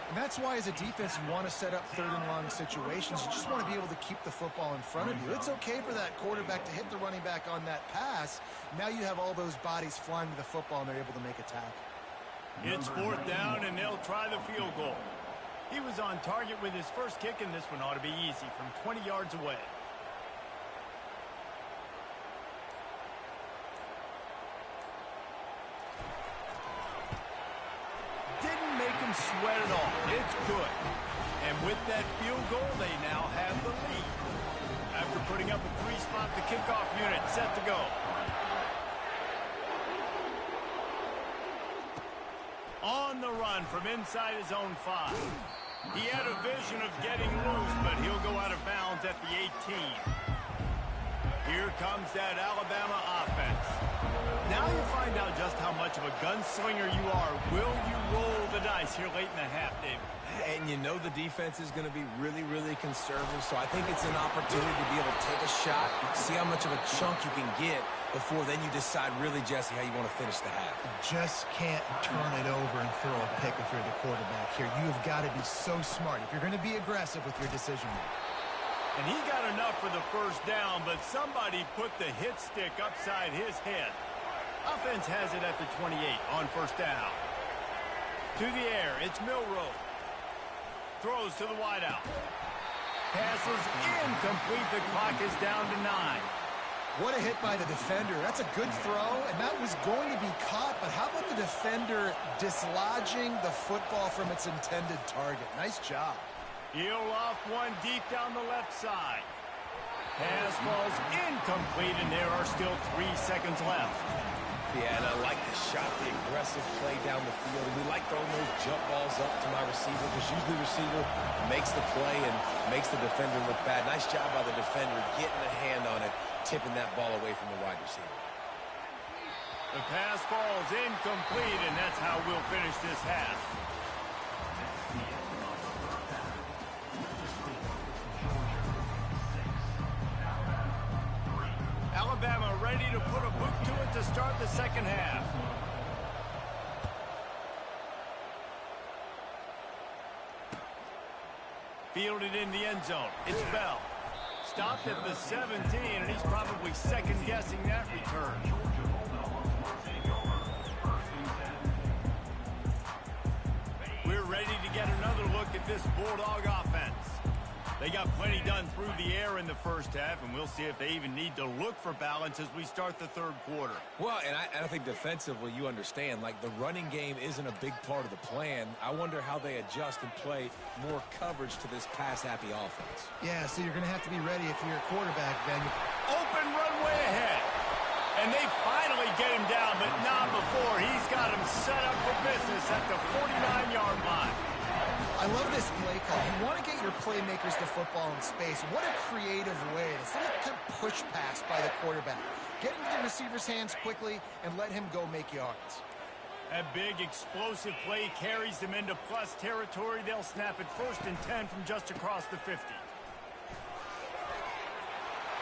And that's why, as a defense, you want to set up 3rd and long situations. You just want to be able to keep the football in front of you. It's okay for that quarterback to hit the running back on that pass. Now you have all those bodies flying to the football, and they're able to make a tackle. It's 4th down, and they'll try the field goal. He was on target with his first kick, and this one ought to be easy from 20 yards away. Didn't make him sweat at all. It's good. And with that field goal, they now have the lead. After putting up a 3-spot, the kickoff unit set to go. On the run from inside his own 5. He had a vision of getting loose, but he'll go out of bounds at the 18. Here comes that Alabama offense. Now you find out just how much of a gunslinger you are. Will you roll the dice here late in the half, David? And you know the defense is going to be really, really conservative, so I think it's an opportunity to be able to take a shot, see how much of a chunk you can get before then you decide really, Jesse, how you want to finish the half. Just can't turn it over and throw a pick if you're the quarterback here. You have got to be so smart if you're going to be aggressive with your decision making. And he got enough for the first down, but somebody put the hit stick upside his head. Offense has it at the 28 on first down. To the air, it's Milroe. Throws to the wideout. Passes incomplete. The clock is down to 9. What a hit by the defender. That's a good throw, and that was going to be caught, but how about the defender dislodging the football from its intended target? Nice job. He'll off one deep down the left side. Pass falls incomplete, and there are still 3 seconds left. Yeah, and I like the shot, the aggressive play down the field. We like throwing those jump balls up to my receiver, because usually the receiver makes the play and makes the defender look bad. Nice job by the defender getting a hand on it, tipping that ball away from the wide receiver. The pass falls incomplete, and that's how we'll finish this half. Alabama ready to put a boot to it to start the second half. Fielded in the end zone. It's Bell. Stopped at the 17, and he's probably second-guessing that return. We're ready to get another look at this Bulldog offense. They got plenty done through the air in the first half, and we'll see if they even need to look for balance as we start the third quarter. Well, and I think defensively, you understand, like the running game isn't a big part of the plan. I wonder how they adjust and play more coverage to this pass-happy offense. Yeah, so you're going to have to be ready if you're a quarterback, Ben. Open runway ahead. And they finally get him down, but not before. He's got him set up for business at the 49-yard line. I love this play call. You want to get your playmakers the football in space. What a creative way. It's a little push pass by the quarterback. Get into the receiver's hands quickly and let him go make yards. A big explosive play carries them into plus territory. They'll snap it 1st and 10 from just across the 50.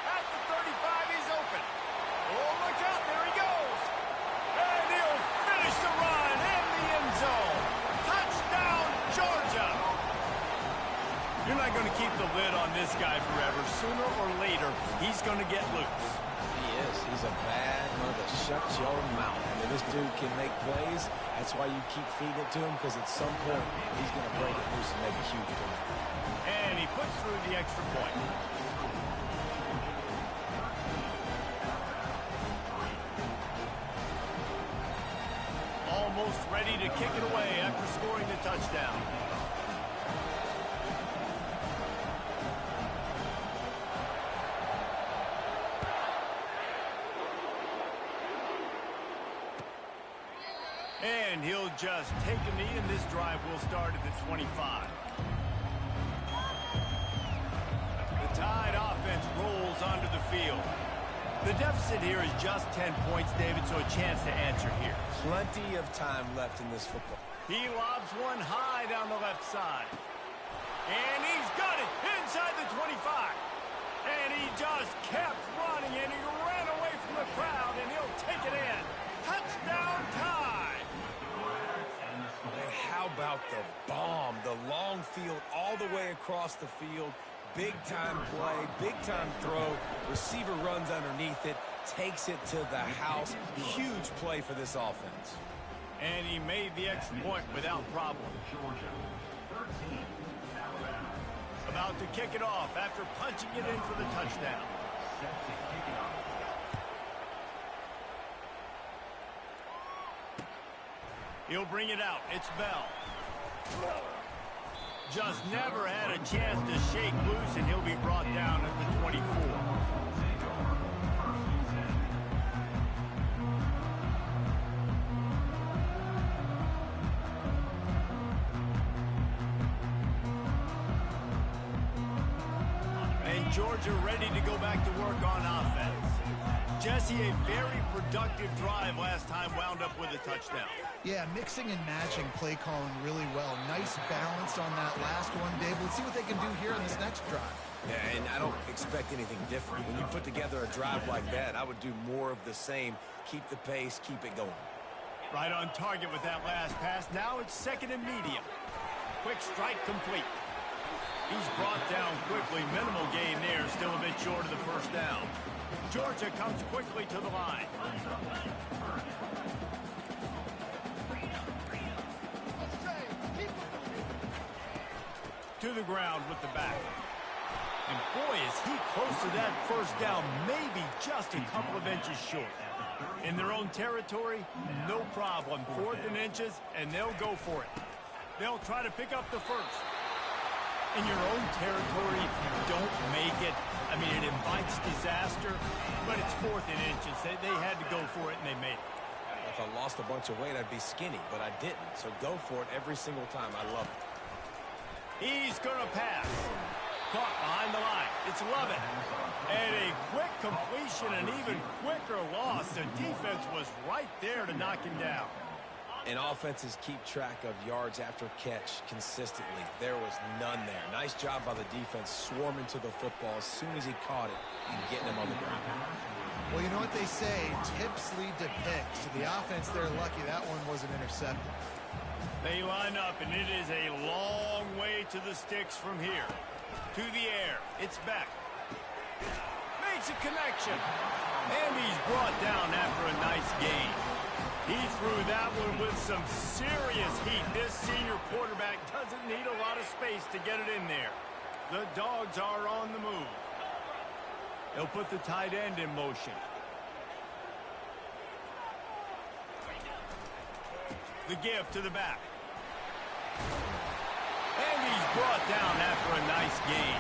At the 35, he's open. Oh, look out, there he goes. And he'll finish the run in the end zone. Touchdown, Georgia. You're not going to keep the lid on this guy forever. Sooner or later, he's going to get loose. He is. He's a bad mother. Shut your mouth. I mean, this dude can make plays. That's why you keep feeding it to him, because at some point, he's going to break it loose and make a huge play. And he puts through the extra point. Almost ready to kick it away after scoring the touchdown. And he'll just take a knee, and this drive will start at the 25. The Tide offense rolls onto the field. The deficit here is just 10 points, David, so a chance to answer here. Plenty of time left in this football. He lobs one high down the left side. And he's got it inside the 25. And he just kept running, and he ran away from the crowd, and he'll take it in. Touchdown, Tide. And how about the bomb? The long field all the way across the field. Big-time play, big-time throw. Receiver runs underneath it, takes it to the house. Huge play for this offense. And he made the extra point without problem. About to kick it off after punching it in for the touchdown. He'll bring it out. It's Bell. Just never had a chance to shake loose, and he'll be brought down at the 24. Georgia ready to go back to work on offense. Jesse, a very productive drive last time wound up with a touchdown. Yeah, mixing and matching play calling really well. Nice balance on that last one, Dave. Let's see what they can do here in this next drive. Yeah, and I don't expect anything different. When you put together a drive like that, I would do more of the same. Keep the pace, keep it going. Right on target with that last pass. Now it's second and medium. Quick strike complete. He's brought down quickly. Minimal gain there. Still a bit short of the first down. Georgia comes quickly to the line. To the ground with the back. And boy, is he close to that first down. Maybe just a couple of inches short. In their own territory, no problem. 4th and inches, and they'll go for it. They'll try to pick up the first. In your own territory, if you don't make it, I mean, it invites disaster, but it's 4th and inches. They had to go for it, and they made it. If I lost a bunch of weight, I'd be skinny, but I didn't. So go for it every single time. I love it. He's going to pass. Caught behind the line. It's Lovett. And a quick completion, an even quicker loss. The defense was right there to knock him down. And offenses keep track of yards after catch consistently. There was none there. Nice job by the defense swarming to the football as soon as he caught it and getting him on the ground. Well, you know what they say, tips lead to picks. So the offense, they're lucky that one wasn't intercepted. They line up, and it is a long way to the sticks from here. To the air. It's back. Makes a connection. And he's brought down after a nice gain. He threw that one with some serious heat. This senior quarterback doesn't need a lot of space to get it in there. The Dogs are on the move. They'll put the tight end in motion. The give to the back. And he's brought down after a nice gain.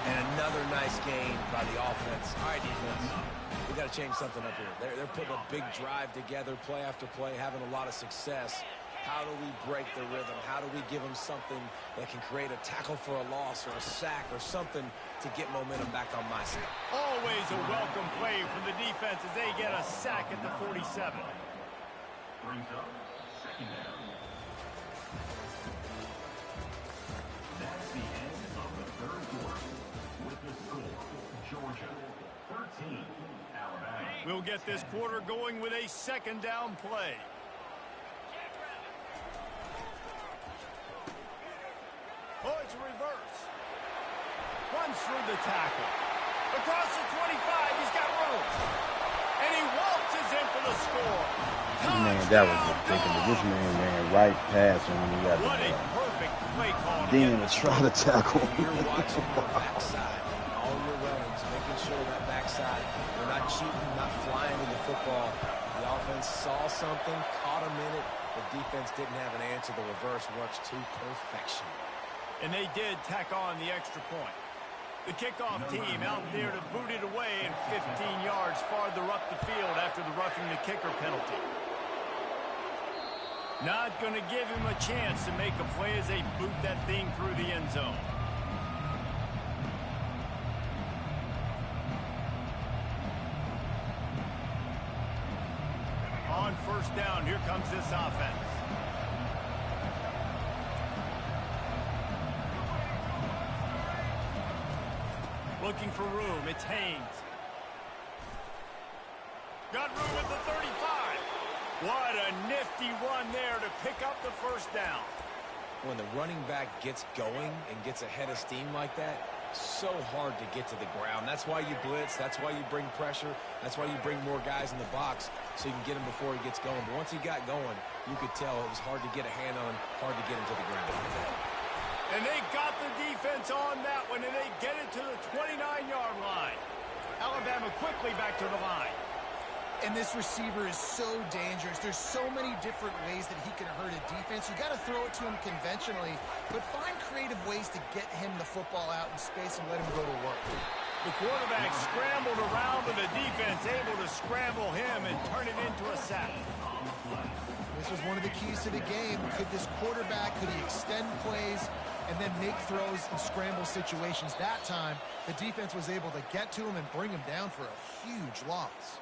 And another nice gain by the offense. All right, defense. We got to change something up here. They're putting a big drive together, play after play, having a lot of success. How do we break the rhythm? How do we give them something that can create a tackle for a loss or a sack or something to get momentum back on my side? Always a welcome play from the defense as they get a sack at the 47. Brings up second down. That's the end of the third quarter. With the score, Georgia 13, Alabama. We'll get this quarter going with a second down play. Oh, it's a reverse. Runs through the tackle. Across the 25, he's got room. And he waltzes in for the score. Man, that was ridiculous. This man ran right past him when he got What the a ball. perfect play call. Then to try to tackle. You're watching the backside, all your runs, making sure that backside, they're not cheating, not flying to the football. The offense saw something, caught him in it. The defense didn't have an answer. The reverse works to perfection. And they did tack on the extra point. The kickoff team out there to boot it away and 15 yards farther up the field after the roughing the kicker penalty. Not going to give him a chance to make a play as they boot that thing through the end zone. On first down, here comes this offense. Looking for room. It's Haynes. Got room at the 35. What a nifty run there to pick up the first down. When the running back gets going and gets a head of steam like that, so hard to get to the ground. That's why you blitz. That's why you bring pressure. That's why you bring more guys in the box so you can get him before he gets going. But once he got going, you could tell it was hard to get a hand on, hard to get him to the ground. And they got the defense on that one, and they get it to the 29-yard line. Alabama quickly back to the line. And this receiver is so dangerous. There's so many different ways that he can hurt a defense. You got to throw it to him conventionally, but find creative ways to get him the football out in space and let him go to work. The quarterback scrambled around, but the defense able to scramble him and turn it into a sack. This was one of the keys to the game. Could this quarterback, could he extend plays and then make throws in scramble situations? That time, the defense was able to get to him and bring him down for a huge loss.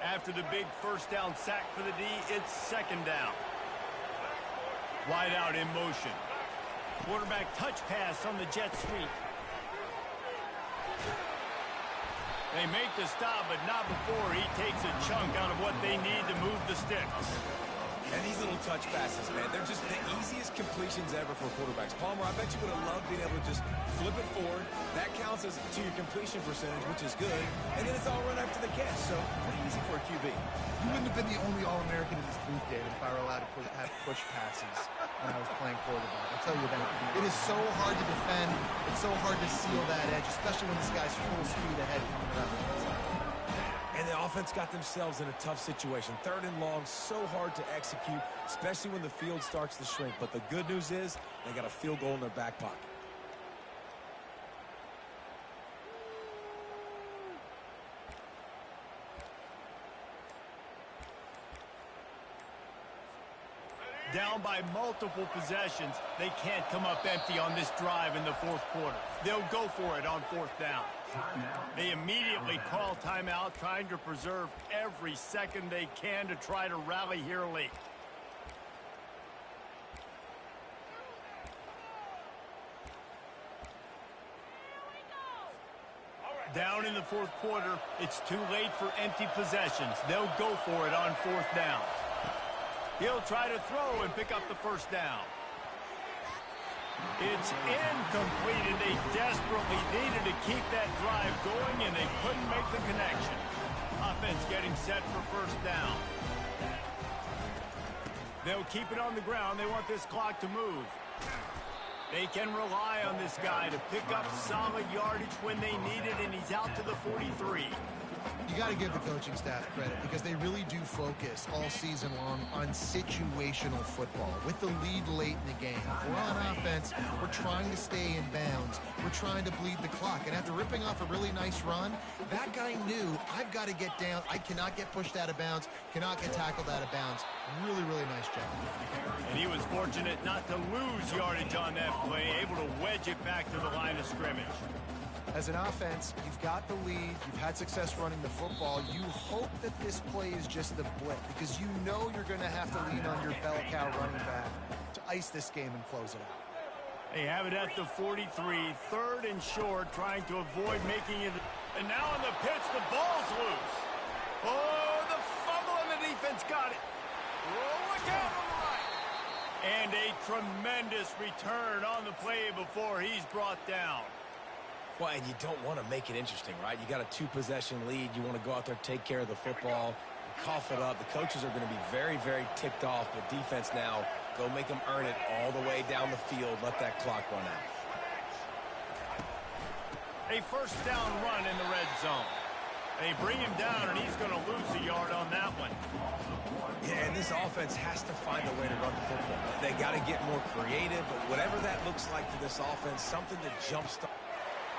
After the big first down sack for the D, it's second down. Wide out in motion. Quarterback touch pass on the jet sweep. They make the stop, but not before he takes a chunk out of what they need to move the sticks. And these little touch passes, man, they're just the easiest completions ever for quarterbacks. Palmer, I bet you would have loved being able to just flip it forward. That counts as to your completion percentage, which is good. And then it's all run after the catch, so pretty easy for a QB. You wouldn't have been the only All-American in this booth, David, if I were allowed to have push passes when I was playing quarterback. I'll tell you that. It is so hard to defend. It's so hard to seal that edge, especially when this guy's full speed ahead coming around the outside. And the offense got themselves in a tough situation. Third and long, so hard to execute, especially when the field starts to shrink. But the good news is they got a field goal in their back pocket. Down by multiple possessions, they can't come up empty on this drive in the fourth quarter. They'll go for it on fourth down. They immediately call timeout, trying to preserve every second they can to try to rally here late. Down in the fourth quarter, it's too late for empty possessions. They'll go for it on fourth down. He'll try to throw and pick up the first down. It's incomplete, and they desperately needed to keep that drive going, and they couldn't make the connection. Offense getting set for first down. They'll keep it on the ground. They want this clock to move. They can rely on this guy to pick up solid yardage when they need it, and he's out to the 43. You got to give the coaching staff credit because they really do focus all season long on situational football. With the lead late in the game, if we're on offense, we're trying to stay in bounds. We're trying to bleed the clock. And after ripping off a really nice run, that guy knew, I've got to get down. I cannot get pushed out of bounds, cannot get tackled out of bounds. Really, really nice job. And he was fortunate not to lose yardage on that play, able to wedge it back to the line of scrimmage. As an offense, you've got the lead, you've had success running the football. You hope that this play is just the blip because you know you're going to have to lean on your bell cow running back to ice this game and close it out. They have it at the 43, third and short, trying to avoid making it. And now on the pitch, the ball's loose. Oh, the fumble, and the defense got it. Oh, look out on the right. And a tremendous return on the play before he's brought down. Well, and you don't want to make it interesting, right? You got a two-possession lead. You want to go out there, take care of the football, cough it up. The coaches are going to be very, very ticked off. But defense now, go make them earn it all the way down the field. Let that clock run out. A first down run in the red zone. They bring him down, and he's going to lose a yard on that one. Yeah, and this offense has to find a way to run the football. They got to get more creative, but whatever that looks like for this offense, something to jumpstart.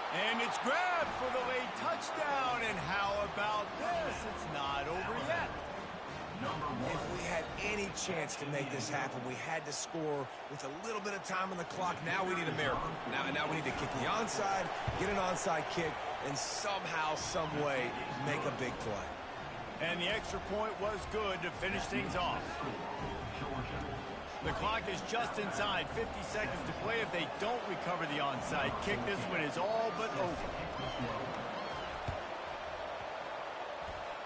And it's grabbed for the late touchdown. And how about this? It's not over yet. If we had any chance to make this happen, we had to score with a little bit of time on the clock. Now we need a miracle. Now we need to kick the onside, get an onside kick, and somehow, some way, make a big play. And the extra point was good to finish things off. The clock is just inside 50 seconds to play. If they don't recover the onside kick, this one is all but over.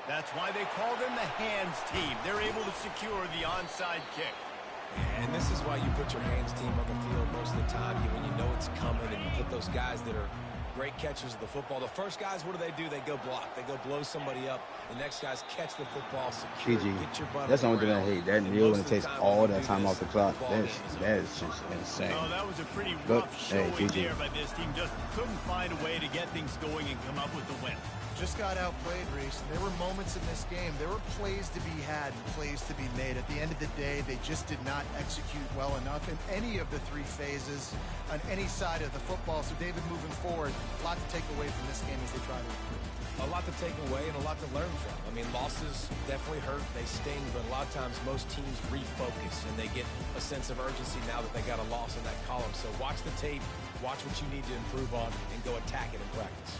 That's why they call them the hands team. They're able to secure the onside kick. And this is why you put your hands team on the field most of the time when you know it's coming, and you put those guys that are great catchers of the football. The first guys, what do? They go block. They go blow somebody up. The next guys catch the football, secure, get your butt. That's the only thing I hate. That deal when it takes all that time off the clock. That is just insane. Oh, that was a pretty rough showing there by this team. Just couldn't find a way to get things going and come up with the win. Just got outplayed, Reese. There were moments in this game. There were plays to be had and plays to be made. At the end of the day, they just did not execute well enough in any of the three phases on any side of the football. So, David, moving forward, a lot to take away from this game as they try to improve. A lot to take away and a lot to learn from. I mean, losses definitely hurt. They sting, but a lot of times most teams refocus and they get a sense of urgency now that they got a loss in that column. So watch the tape, watch what you need to improve on, and go attack it in practice.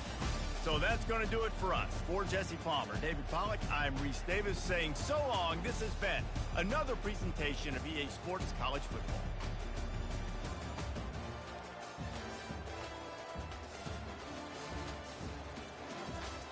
So that's going to do it for us. For Jesse Palmer, David Pollack, I'm Reese Davis saying so long. This has been another presentation of EA Sports College Football.